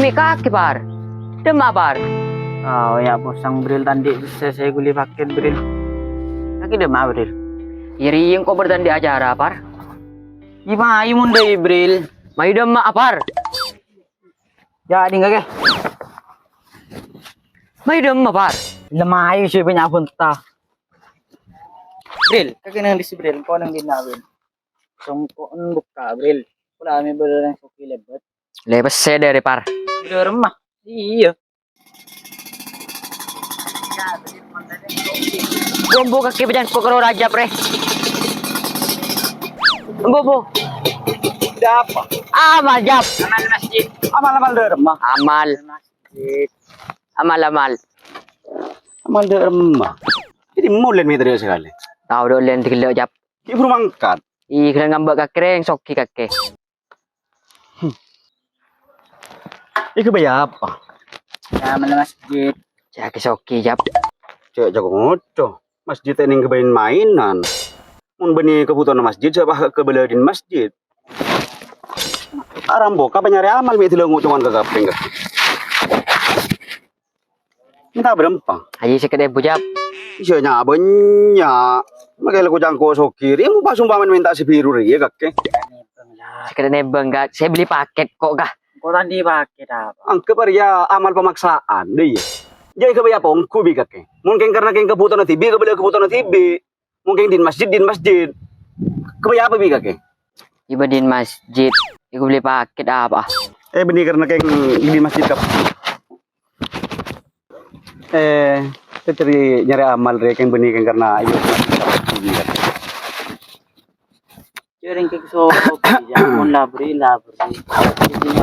Umi kaki par. Demak par. Oh ya posang Bril tadi saya guli paket Bril. Lagi demam Bril. Iri yang kok bertandi acara par. Gimana ayo munda Bril? Mayu demak par. Ya di enggak ke? Mayu demak par. Lemah ayo sih punya bunta. Bril, kaki nang di si Bril, kau nang di Bril. Songko buka Bril. Udah kami berang soki lebet. Lebes dari par. Udah remah. Iya. Bombo kaki pejan pokero raja pre. Bobo. Udah apa? Amal jap. Amal masjid. Amal udah remah. Amal. Masjid. Amal. Amal de remah. Jadi mulen mitri sekali. Tahu do len dikelo jap. Ibu mangkat. Ih kena ngambek kaki yang soki kaki. Iku bayar apa? Ya amal masjid. Jaki soki jap. Cek jago ngoco. Masjid ini kebain mainan. Mun beni kebutuhan masjid siapa kebeladin masjid. Arambo kapan nyari amal mi tilo ngocongan ke kaping. Minta berempang. Haji sekedar bujap. Isinya banyak. Makanya aku jangko sokiri, mau pas umpaman minta si biru ya kakek. Sekedar nebeng gak. Saya beli paket kok kah. Kau tadi pakai apa? Angke ya amal pemaksaan deh. Jadi kebaya pongku bi kakek. Mungkin karena keng kebutuhan tibi kebaya kebutuhan tibi. Mungkin di masjid. Kebaya apa bi kakek? Iba di masjid. Iku beli paket apa? Benih karena keng di masjid kap. Teteri nyari amal rek keng benih keng karena iyo. Jaring ke so, jangan labri. Jadi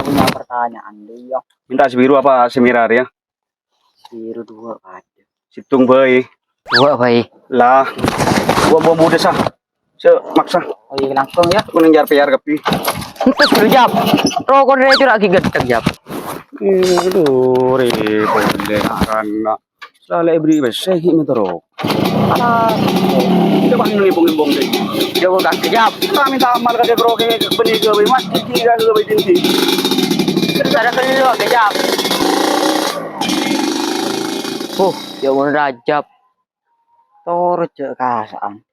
punya pertanyaan dia. Minta si biru apa si mirar ya? Biru dua ada. Situng bayi. Dua bayi. Lah. Buah muda sah. Maksa. Oh iya langsung ya. Aku ngejar PR kapi. Terus dulu jap. Rokok dari itu lagi gedek jap. Aduh, repot deh karena selalu beri besehi metero. Coba ngimpung deh. Jauh kaki jap. Kita minta amal kakek kroke benih ke bayi mas, tiga ke bayi tinti. Terus ada kelilu lagi jap. Jauh rajab. Tor cek kasaan.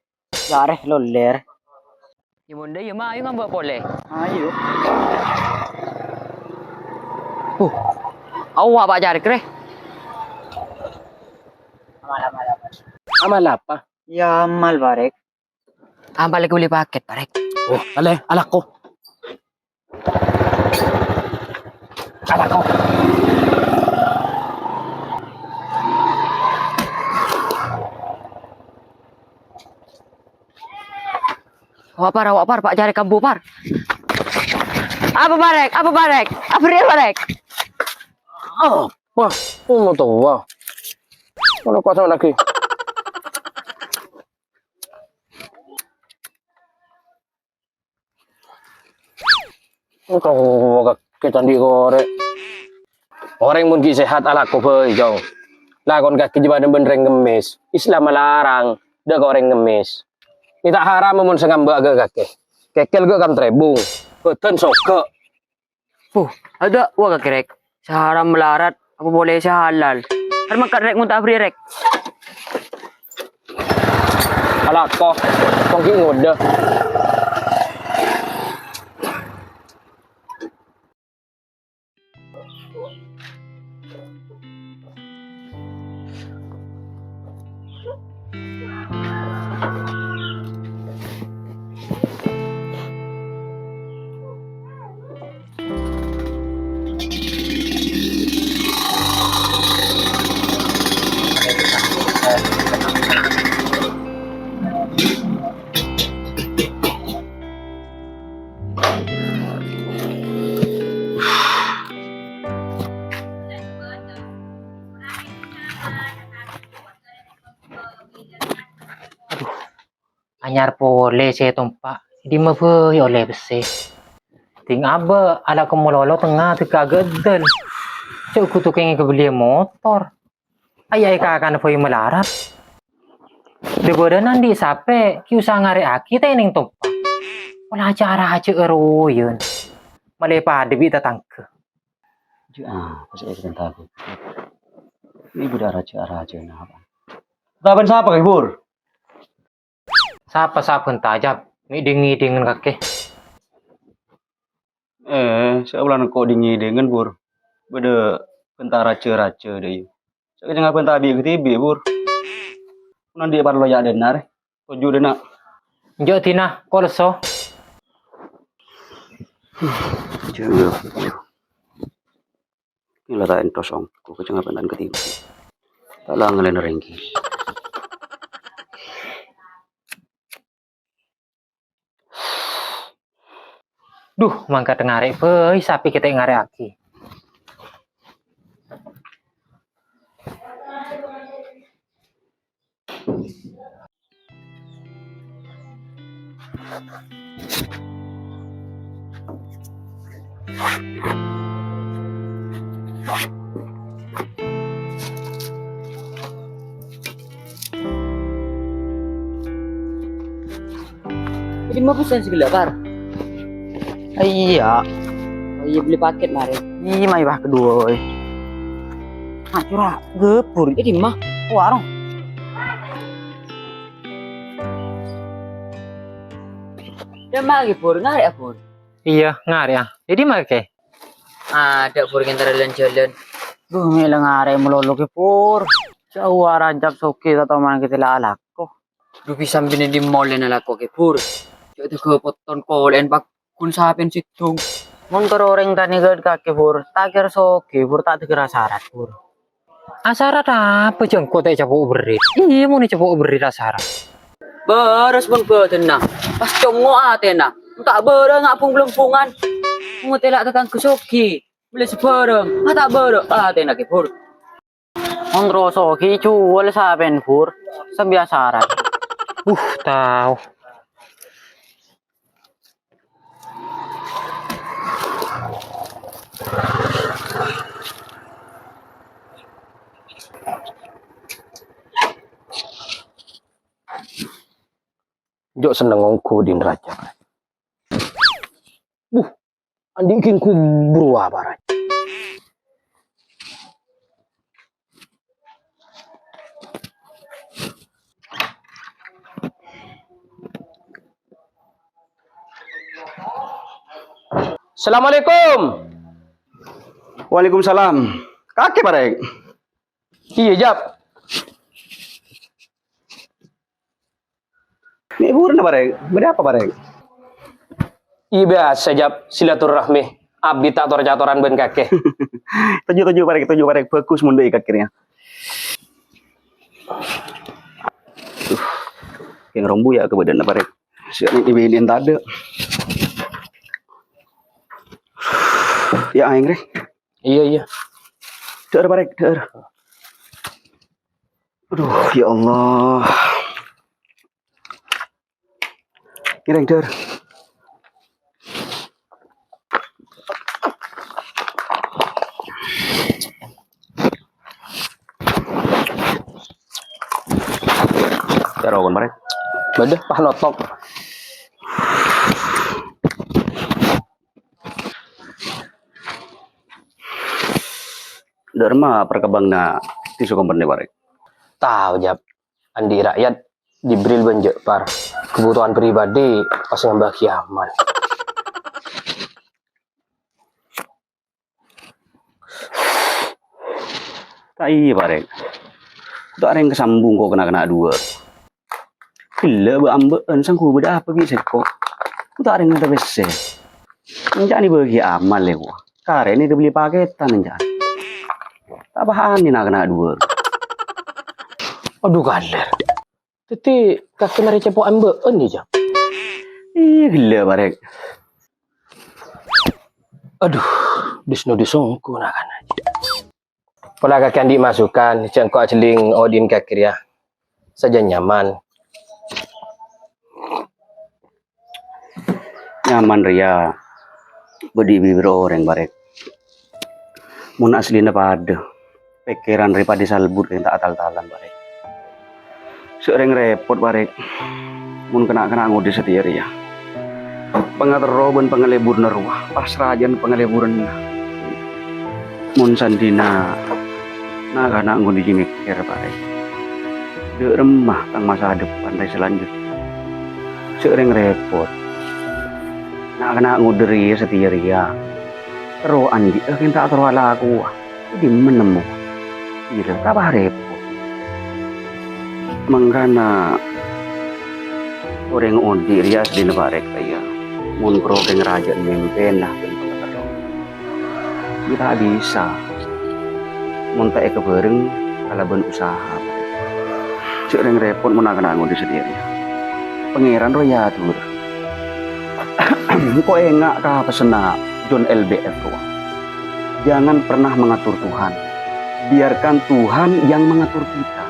Jareh loler. Ya bunda ya mah ayo ngambek boleh. Ayo. Awak pak cari kre. Amal apa? Ya amal barek. Balik beli paket parek. Oh, alakku. Awak par pak cari kambu par. Apa barek? Apa dia barek? Wah, mau tahu wah. Mana kuasa lagi? Kau kita di korek. Orang mungkin sehat ala kau jauh. Lakon kaki jebada benereng ngemis. Islam melarang. Dah goreng ngemis. Kita haram mun sengamba agak kake. Kekel gak kam trebung. Beten soke. Ada wah kerek. Seharam melarat apa boleh sehalal. Kan makan rek muntah beri rek. Ala kau. Kongki ngode. Anyar pole saya tumpak di mebe yo le bese ting abe ala kemololo tengah teka gedel cuk kutu kengi kebeli motor ayai kakan foi melarat de bodan nandi sape ki usah ngare aki teh ning tumpak wala acara aja eroyeun male pade bi tatangke Pasal ikan tahu. Ini budak raja nah apa? Taban siapa kay Bur? Sapa tajab. Ngiding-ngidingin kakek. Sebulan kau dingi dengan Bur. Beda pentar raja deh. Saya jangan pentar bi ketibi Bur. Nanti baru lo ya denar. Tujuh dena. Njok tina, kolso. Jangan. Ini lah tak entosong. Kau kecengapan pentan ketibi. Tak lah ngelain rengki. Duh, mangkat ngarek beuy, sapi kita ngarek aki. Jadi mau pesan segala par. Iya. Oh iya beli paket mari. Ih, mai bah kedua. Ah, curah gepur. Jadi mah Warung. dia mah lagi pur ngarek pur. Iya, ngarek ah. Jadi make. Ada pur yang jalan-jalan. Duh, milang are melolo ke pur. Jauh rancap soki atau mana kita lalak kok. Duh bisa bini di mall na lako ke pur. Jadi ke poton kolen pak kun sapin situng. Mun orang tani ged kaki pur. Takir soki pur tak tegera syarat pur. Asarat apa jengkot teh capuk berit. Iya, mau nih capuk berit asarat. Beres pun betul nah. Pas congo atena. Tak bereng ngapung belumpungan. Ngutelak tekan kesoki. Beli sebarang. Tak bereng atena ke pur. Mondro soki cuwal saben pur. Sebiasa syarat. Tahu. Jok seneng ngongku din raja. Andi ikin ku berua barat. Assalamualaikum. Waalaikumsalam. Kakek barek. Iya Jap. Ini Bur na barek. Beda apa barek? Iya biasa Jap. Silaturahmi. Abdi tak tor-jatoran ben kakek. Tujuh barek. Bagus mundur kakeknya. Yang rombu ya ke badan barek. Siap ni ibilin tadi. Ya aing rek. Iya. Deur barek, deur. Aduh, ya Allah. Ireng deur. Taruhkan barek. Badah pah notok. Dharma perkembangna tisu kompon barek. Tahu Jap. Andi rakyat dibril benjek par. Kebutuhan pribadi pas ngembah kiaman. Tak iya barek. Tak ada yang kesambung kok kena dua. Gila beambean sangku beda apa gitu kok. Tak ada yang ngata bese. Jangan dibagi amal ya kok. Kare ini dibeli paketan jangan. Tak bahan ini nak kena dua. Aduh galer. Teti kakek mari cepo ambeun nih Jap. Iya gila barek. Aduh, disno-disongku nak kan aja. Pola kakek andi masukkan, cengkok celing odin kakek ya. Saja nyaman. Nyaman ria. Bedi bibir orang barek. Mun aslina pada. Pikiran daripada salbut yang tak atal-talan barek. Sering repot barek. Mun kena ngudi setia ria. Pengater roben pengelebur neruah. Pas rajan pengeleburan. mun sandina nah kana nggon di mikir pare de remah kang masa depan dari selanjutnya sering repot nah kena nguderi setiria ro andi kinta terus aku di menemu iya kabar repot mangkana orang undi rias di nebarek kaya mun krogeng raja mimpin nah kita bisa mun tak kebereng kalaban usaha sering repot mun kena ngudi sendiri pangeran roya tur kok enggak kah pesena John LBF tuh jangan pernah mengatur Tuhan biarkan Tuhan yang mengatur kita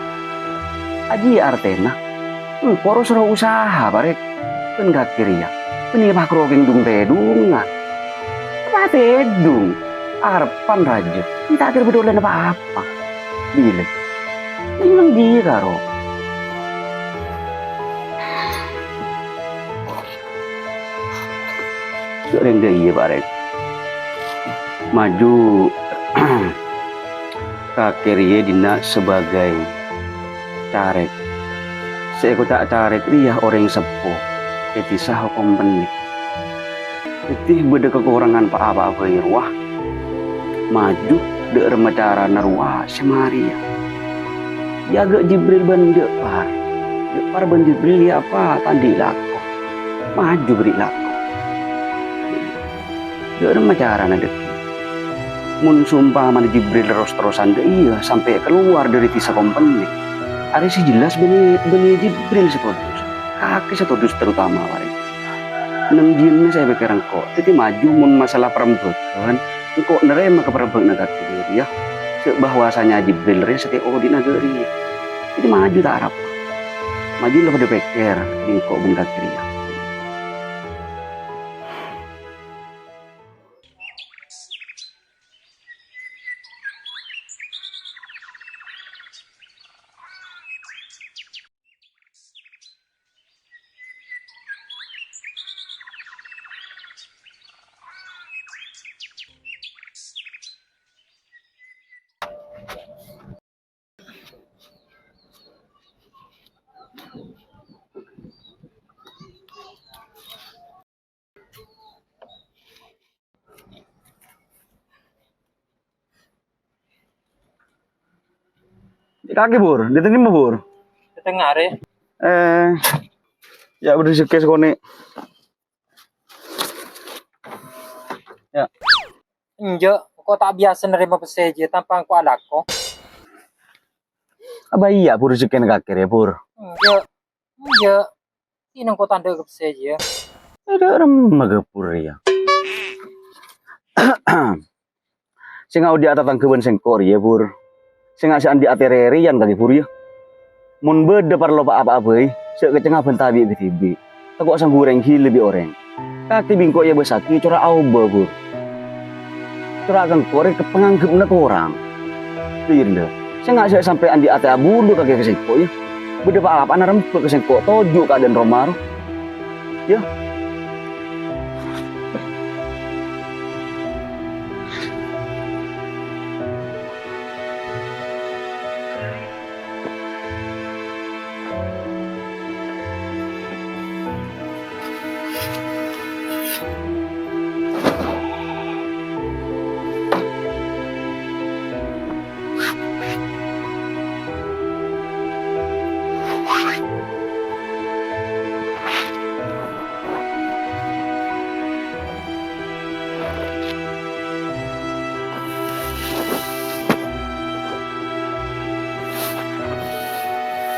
aji artena poros ro usaha barek pen gak kiri ya penibah krogeng dung tedungan apa tedung arpan raja kita akhir bedolan apa bila memang dia karo sering dia barek maju kakir dina sebagai carek saya tak carek dia orang sepuh etisah hukum benih etih beda kekurangan apa-apa irwah maju de remacara narwah semaria ya gak Jibril ban depar ban Jibril ya apa tandi lako maju beri lako de remacara nadeki mun sumpah mana Jibril terus-terusan de iya sampai keluar dari tisa kompeni ada sih jelas beni Jibril setodus kaki setodus terutama waring nang jinnya saya pikiran kok jadi maju mun masalah perempuan kok nerema ke perempuan negara ya bahwasanya Jibril setiap di negeri jadi maju tak harap maju lo pada pikir di kok benda kiri ya kaki bur, di tengah bur. Tengah re. Ya udah sekes kone. Ya. Enjo, kok tak biasa nerima peseje tanpa aku alako. Apa iya bur seken kaki ya bur. Enjo. Ini kok tanda ke peseje. Ada orang magapur ya. Singa di atas tangkeban sengkor ya bur. Singa si andi atererian kaki bur ya. Mun beda par lopa apa-apa sekecengah bentabi betibi. Takut sang goreng lebih orang. Kaki bingkok ya besaki cora auba bur. Cora kang korek kepenganggep nak orang. Lirinda. Singa saya sampai andi ate abundo kaki kesengkok ya. Beda apa ana rempek kesengkok toju keadaan romaro. Ya.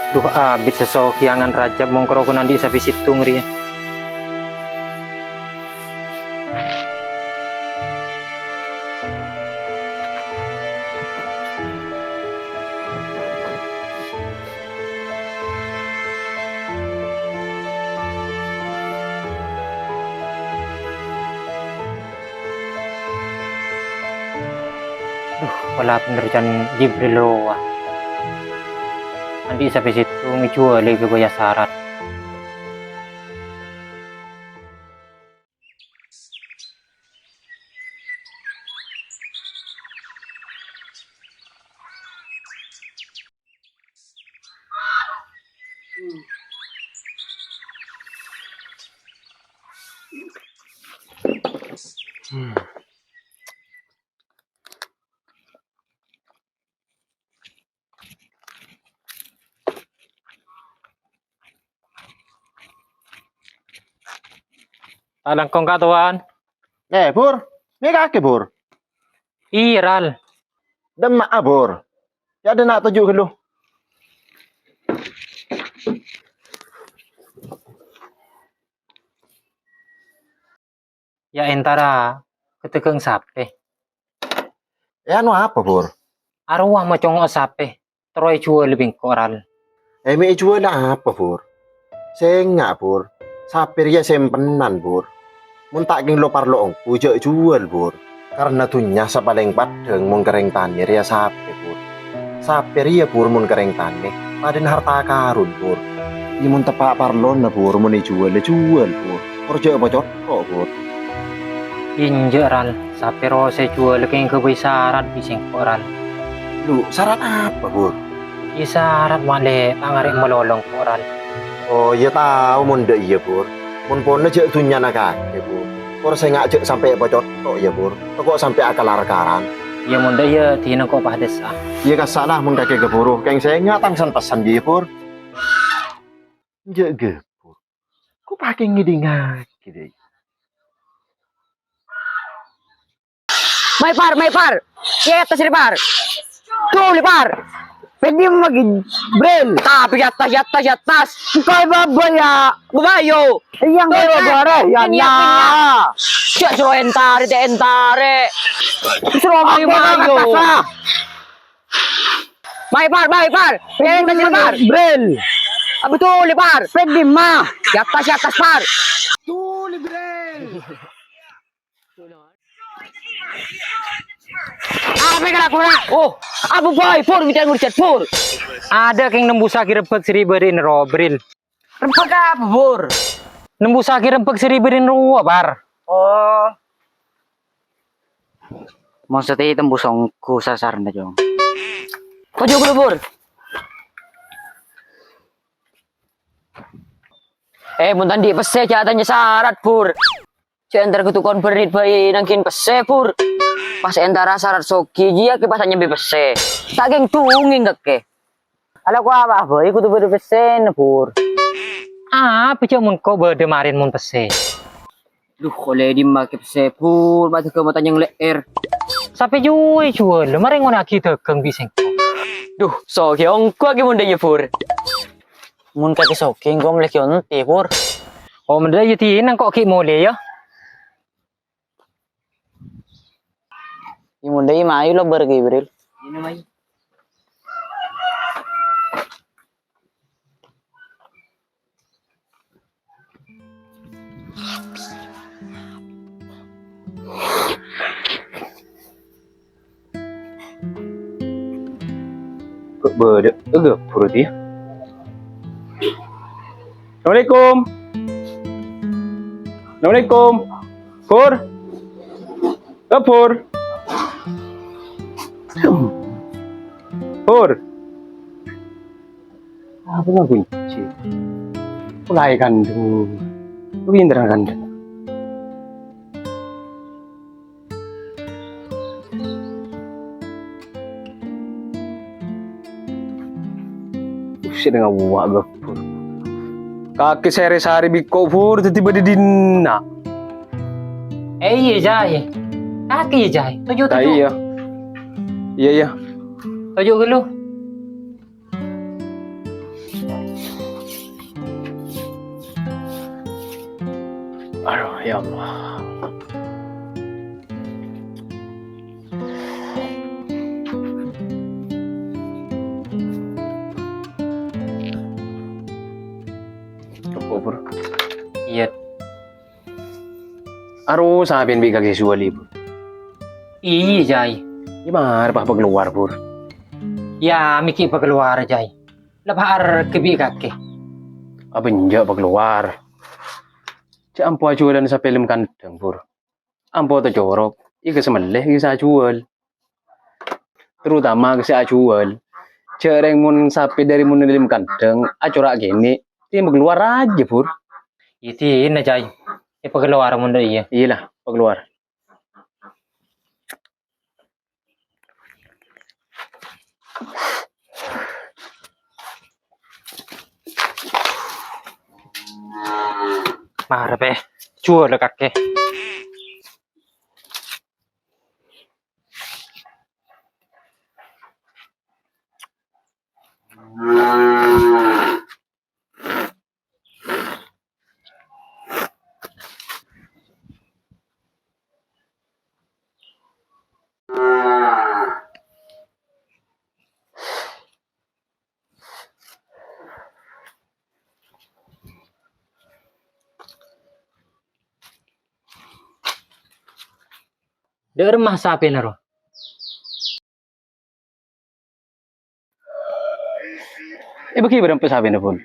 Duh abis sesok kiangan raja mongkro ko nandi sapi situng ri. Duh, wala penerjaan Jibril roa. Nanti sampai situ ngejual lagi ke syarat. Alang kong katuan. Pur, may kake, Pur. Iral. Dama, Pur. Ya ada nak tuju lu. Ya entara ketekeng sape. Anu apa, Pur? Arwah macong sape. Troy chua lebih koral. May jual apa, Pur? Senga, Pur. Sapir ya sempenan, Pur. Mun tak ging lo parlo pujak jual, Pur. Karena tunya sa paling padeng mong kereng tani ria sape, Pur. Sapir ya, Pur, mun kereng tani. Paden harta karun, Pur. Imun tepak parlon na, Pur, mun jual, Pur. Kerja apa cocok, Pur? Inje ral. Sape ro se chua leking kebisarat bising koral. Lu, syarat apa, Pur? Isarat male tangarik melolong koral. Oh, ya tahu mun dek iya, Pur. Mun pone jek tunya na kake, Pur. Pur saya ngajak sampai apa cocok ya, Pur. Kok sampai akal arkaran. Ya munda ya tina kok pahdes ah. Iya kasalah mun kake keburu. Keng saya ngatang san pesan dia, Pur. Jek Pur. Kok pakai ngidingak gitu. May par. Ya atas par. Tuh par. Pwede mo mag-brail. Tapi yatas. Ikaw babaya. Babayo. Iyang babara. Yan na. Siya suruh entare. Suruh bayo. May par. Yan atas par. Brail. Betul par. Pwede ma. Yatas par. Apa yang kena? Oh, abu boy, pur, kita ngurusin pur. Ada keng nembusa kirempek seriberin robril. Rempah apa pur? Nembusa kirempek seriberin ruwa bar. Oh. Maksudnya tembusongku sasar na jong. Ojo dulu pur. Muntan di pese catanya syarat pur. Centar kutukon berit bayi nangkin pese pur. Pas entara syarat soki dia ke pasanya bepese. Tak geng tunging ke. Ala ko apa boy kudu beri pesen pur. Ah, pecah mun kok berdemarin mun pese. Duh, kole di make pese pur, batu ke mata yang leer. Sampai jual, lemari ngona kita keng bising. Duh, soki ongko lagi mundanya pur. Mun kaki soki ngom leki onti pur. Oh, menda yuti nang kok ki mole ya. Imundai mayu lo bergibril. Ini mai. Kok beda perut ya. Assalamualaikum. Pur. Pur. Pur. Apa nggak kunci? Mulai kandung. Pinter kandung. Usia dengan buah gapur. Kaki sehari-hari biko pur tiba-tiba di dina. Iya jay. Kaki jay. Tujuh. Iya. Tujuh dulu. Aduh, ya Allah. Pur. Iya. Aduh, sabihin bigag si Suwali pur. Iya jay. Gimana pa keluar pur? Ya miki pa keluar jay. Lapar kebi kaki. Abenja pa keluar. Cak ampo ajualan sa film kandang pur. Ampo to jorok. Ika semeleh ika sa ajual. Terutama ke sa ajual. Cereng mun sapi dari mun dalam kandang, acurak gini, dia mau keluar aja pur. Iti na jay. Ipagalawa mo na iya. Iyalah, mau keluar. Marah be. Chua lah kakek. Dari rumah sapi naro. Bagi berapa sapi na pun?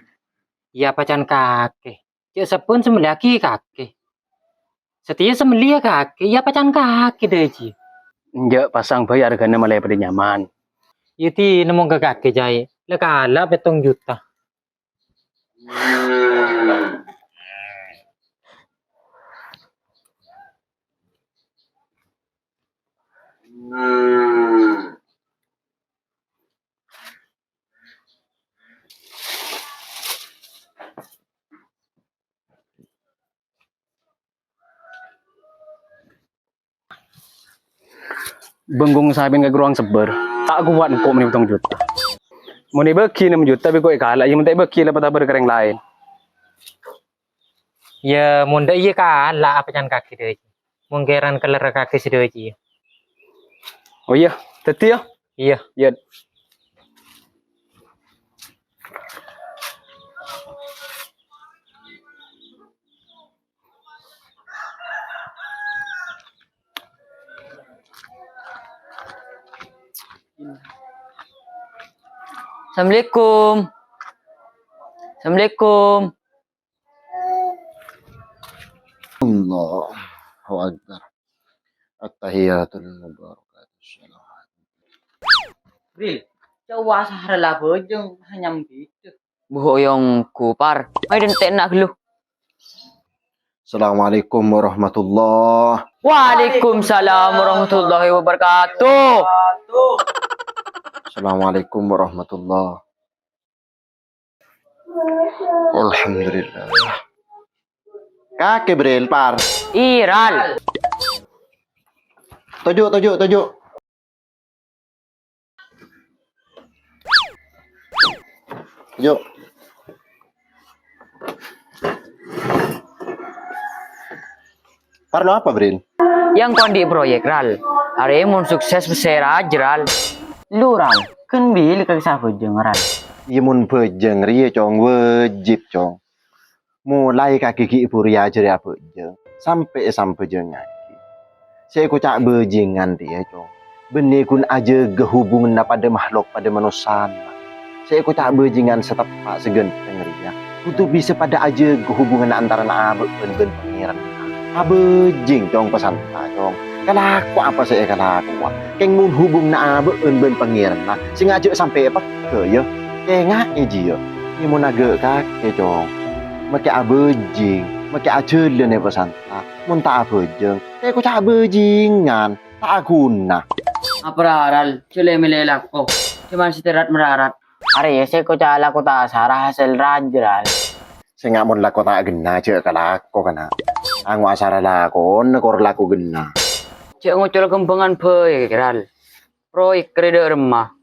Ya pacan kakek. Cik sepun semeliaki kakek. Setia semelia kakek. Ya pacan kakek deh ji. Nja pasang bayi harganya malah pada nyaman. Iti nemu ke kakek jay. Lekala petong juta. Benggung sapi ke ruang seber. Tak kuat kok menitong juta. Mau nih bagi 6 juta, tapi kok kalah. Yang penting bagi lah pada berkereng lain. Ya munda iya kala pacan kakek deh ji. Mungkiran keler kakek si deh ji. Oh iya, teti ya? Iya. Ya. Assalamualaikum. Assalamualaikum. Allahu Akbar. At-tahiyatul mubarakatuh. Bril, coba sahara lah bojong hanya gitu. Buhoyong kupar. Ay din nak lu. Assalamualaikum warahmatullah. Waalaikumsalam warahmatullahi wabarakatuh. Assalamualaikum warahmatullah. Alhamdulillah. Kakek Bril par. Iral. Tujuk. Tujuk. Parlo apa Bril? Yang kondi proyek ral. Hari mun sukses besera ral. Lu ral, kan bil kag sa bojong ral. Iya mun bejeng ria cong wajib cong. Mulai kaki ki puria jeri apa sampai bejeng lagi. Saya ku cak bejengan dia cong. Benih kun aja kehubungan pada makhluk pada manusia. Saya ku cak bejengan setepak segenteng ria. Kutu bisa pada aja kehubungan antara abe ben pengiran. Abejing cong pesan tak cong. Kalaku apa saya kalaku. Keng mun hubung abe ben pengiran. Sengaja sampai apa ke ya. Kengak aja ya. Ini mun agak kakek cong. Maka abejing, maka ajelan ya pesan tak. Mun tak abejeng. Saya ku cak bejingan. Tak guna. Apa ral? Cule melelak ko. Cuman siterat merarat. Are ya saya ko cala ko ta sarah hasil rajral. Saya nggak mau laku tak gena cek kalako kana. Ang asara lakon, nekor laku gena. Cek ngucul kembangan proyek ral. Proyek krede remah.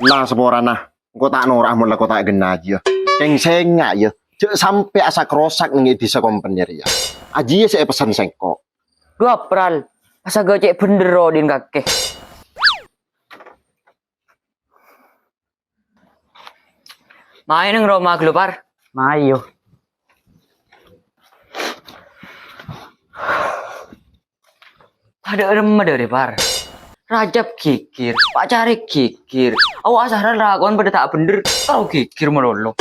Lah seborana. Engko tak norah mun laku tak gena aja. Keng sengak ya. Cek sampai asa krosak nang desa kompenir ya. Aji ya saya pesan sengko. Dua pral. Asa gocek bendero din kakek. Main ng Roma glupar. Mayo. Ada remah dari par. Rajab kikir, Pak Cari kikir. Awas asara raguan pada tak bener. Kau kikir melolo.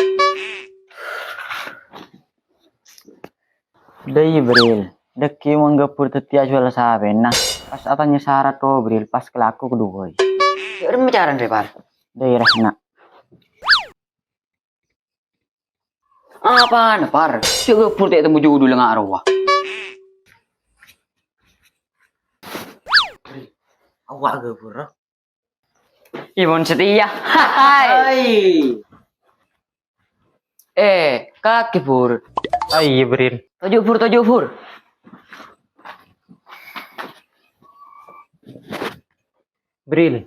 Dai Bril, deki manggapur tetia jual sabe nah. Pas atanya syarat to Bril, pas kelaku kedua. Remah caran dari par. Dai rasna. Apa par? Coba pur tak temu jodoh dengan arwah. Awak ke pur? Imun setia. Hai. Kaki pur. Iya Bril. Tojo pur. Bril.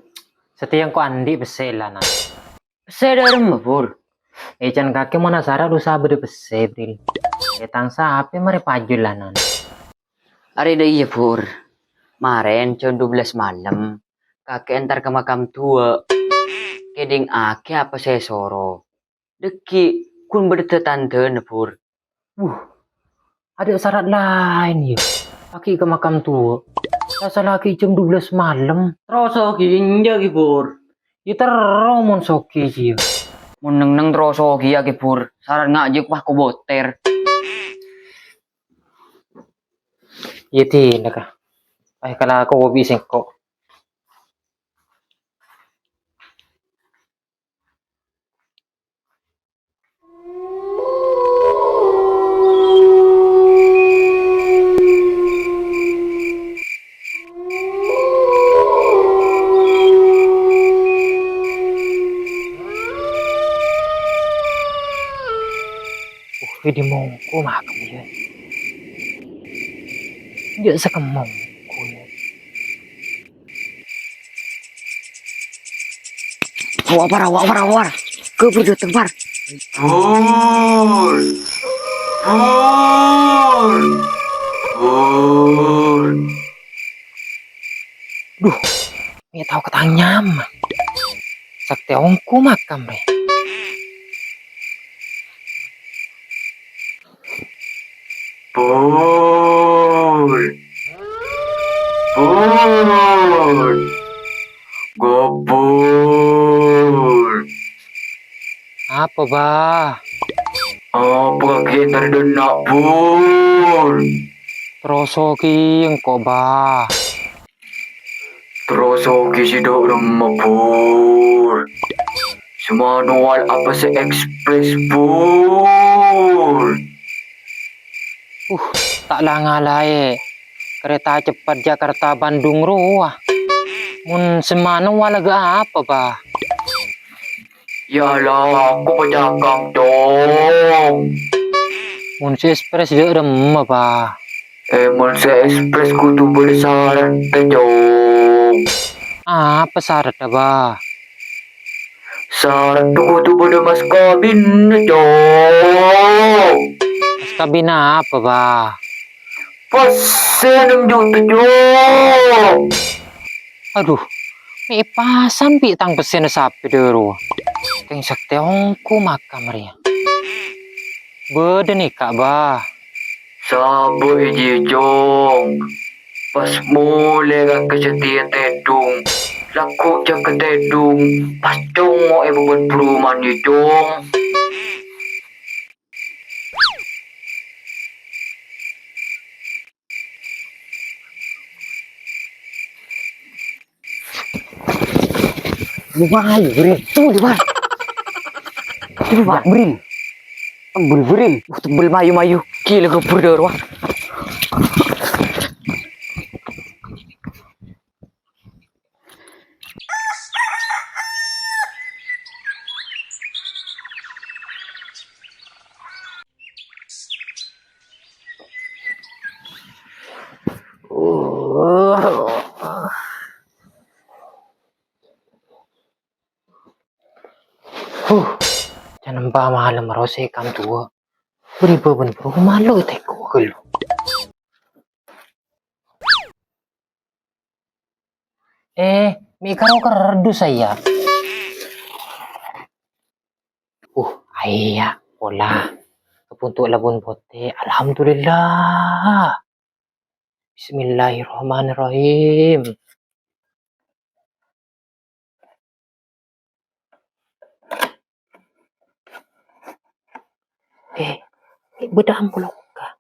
Setiang ko andi besela na. Saya dari rumah pur. Can kaki mana sara lu sabar bese Bril. Tang sapi mari pajulanan. Hari dah iya pur. Maren jam 12 malam. Kakek entar ke makam tua. Keding ake apa saya soro. Deki kun bertetante na pur. Ada syarat lain ya. Kaki ke makam tua. Rasa lagi jam 12 malam. Terus kinja ki pur. Kita romon soki sih. Mun neng troso kia ke pur. Saran ngajak pah ko boter. Iya tidak kah? Kalau aku hobi sengkok. Di mongko makam ya. Dia sekemongko ya. Awar. Ke pur datang par. Ini tahu ketanyam. Sakti ongku makam re. Apa bah? Apa kita denak pur? Terosoki engko bah. Terus si dok rumah pur. Semua nual apa se ekspres pur. Tak langalai. Kereta cepat Jakarta Bandung ruah. Mun semana walaga apa bah? Yalah, aku pejagang dong. Mun si ekspres dia remah bah. Mun se ekspres kudu bersaran dong. Apa syarat bah? Saran tuh kudu pada mas kabin dong. Mas kabina apa bah? Pesen juta dong. Aduh, may pasan pi tang pesen sapi dero. Keng sakti ongku makam ria. Bede nih kak bah. Sabo iji jong. Pas mulai kan kesetiaan tedung. Laku jaga tedung. Pas jong mau buat perumahan ni jong. Lumayan, Bril. Tunggu, Bang. Coba, Bril. Bril. Tebel mayu-mayu. Gila gebur dero. Jangan malam rose kam tua. Beri beban bro malu teko gelu. Mi karo kerdu saya. Ayah, pola. Kepuntuk labun pote. Alhamdulillah. Bismillahirrahmanirrahim. Bedam pulok ka.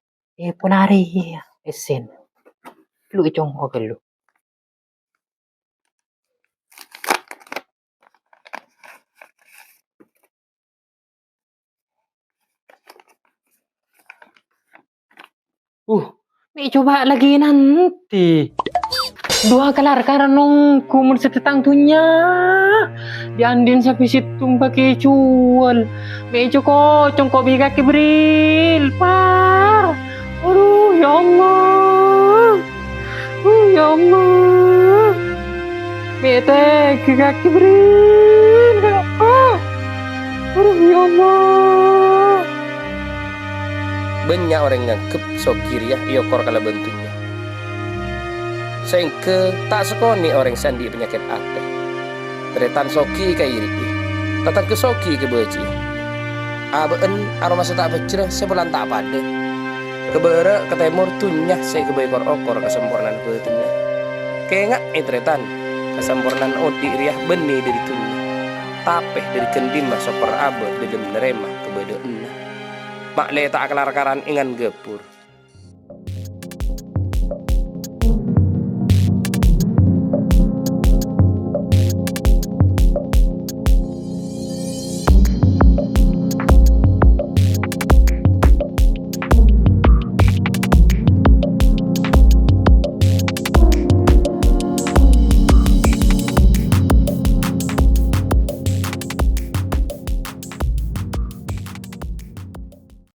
Punari esen. Lu icong ogel lu. Nih coba lagi nanti. Dua kelar karena nongku mun setetang tunya. Diandin sampai situ pakai cual. Nih congko biga kibril par. Aduh ya Allah. Ya Allah. Bete biga kibril. Aduh ya Allah. Banyak orang ngangkep sokiriah iokor kala bentuknya. Sengke tak sekoni orang sandi penyakit ate. Teretan soki ke iri. Tatan ke soki ke beci. Abeen aroma tak becreh sebelan tak pada. Kebere ke timur tunyah saya ke bekor okor kesempurnaan betunya. Kengak tretan kesempurnaan odi riah beni dari tunya. Tapeh dari kendim masuk per abe dalam neremah kebede enah. Mak le tak kelar-karan ingan gepur.